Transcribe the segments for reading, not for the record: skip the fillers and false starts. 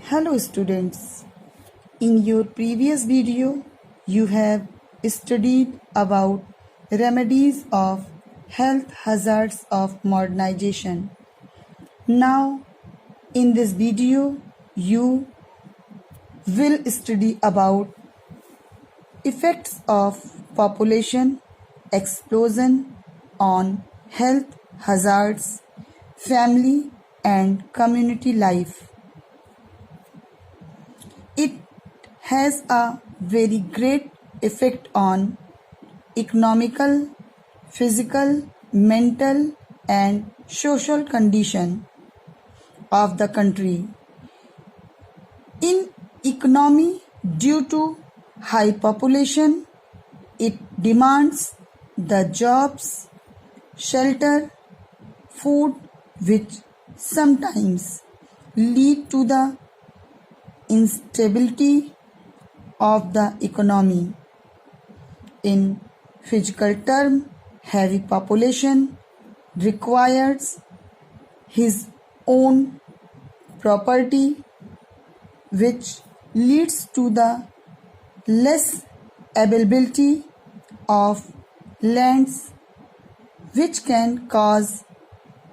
Hello students, in your previous video you have studied about remedies of health hazards of modernization. Now in this video you will study about effects of population explosion on health hazards, family and community life. It has a very great effect on economical, physical, mental and social condition of the country. In economy, due to high population, it demands the jobs, shelter, food which sometimes lead to the instability of the economy. In physical term, heavy population requires his own property, which leads to the less availability of lands, which can cause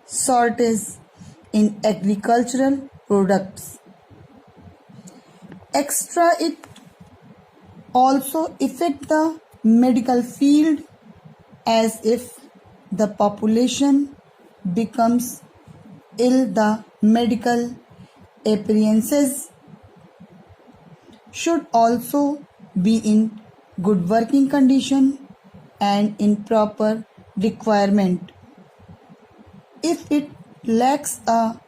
shortage in agricultural products. Extra, it also affect the medical field, as if the population becomes ill, the medical appearances should also be in good working condition and in proper requirement. If it lacks a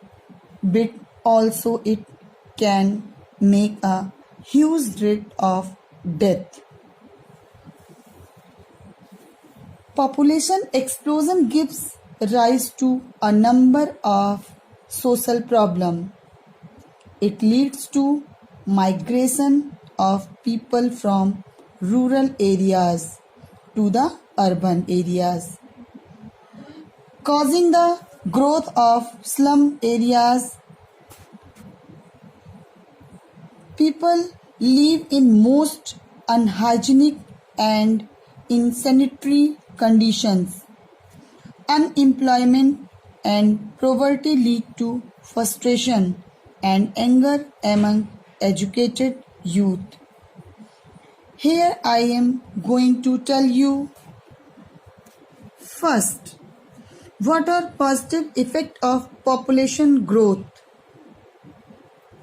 bit, also it can make a huge rate of death. Population explosion gives rise to a number of social problems. It leads to migration of people from rural areas to the urban areas, causing the growth of slum areas. People live in most unhygienic and unsanitary conditions. Unemployment and poverty lead to frustration and anger among educated youth. Here I am going to tell you first, what are positive effects of population growth?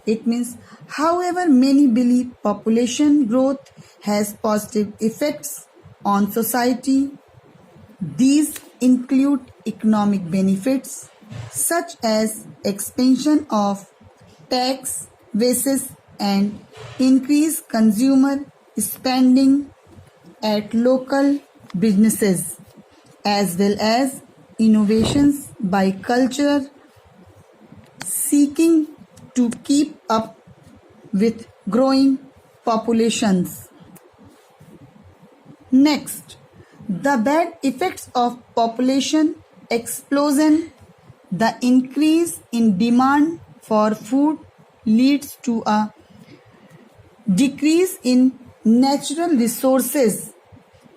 It means, however, many believe population growth has positive effects on society. These include economic benefits such as expansion of tax bases and increased consumer spending at local businesses, as well as innovations by culture seeking to keep up with growing populations. Next, the bad effects of population explosion. The increase in demand for food leads to a decrease in natural resources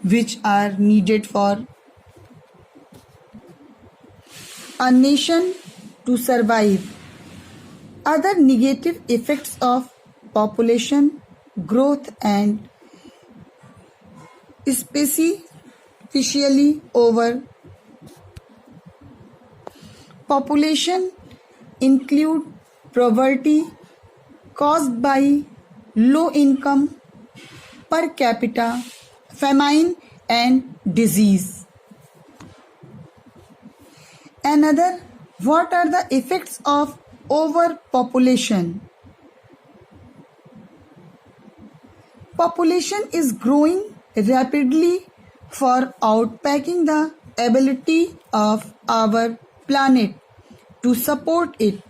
which are needed for a nation to survive. Other negative effects of population growth, and especially over population, include poverty caused by low income per capita, famine and disease. Another, what are the effects of overpopulation? Population is growing rapidly for outpacking the ability of our planet to support it.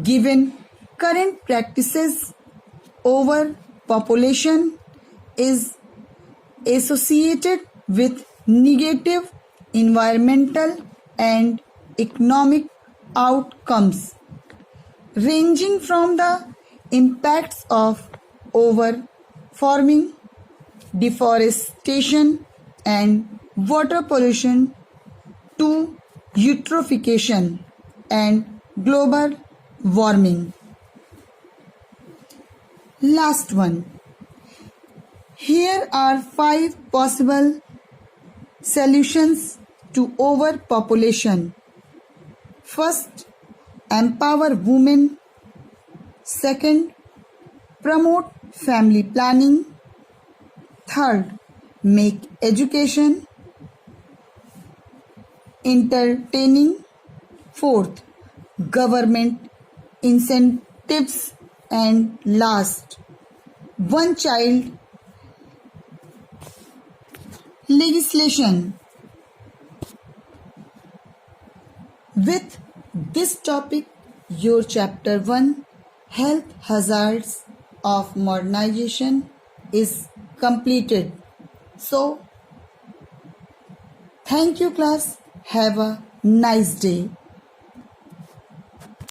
Given current practices, overpopulation is associated with negative environmental and economic outcomes, ranging from the impacts of over farming, deforestation and water pollution to eutrophication and global warming. Last one. Here are 5 possible solutions to overpopulation. First, empower women. Second, promote family planning. Third, make education entertaining. Fourth, government incentives. And last, one child legislation. With this topic, your chapter 1 Health Hazards of Modernization is completed. So, thank you class. Have a nice day.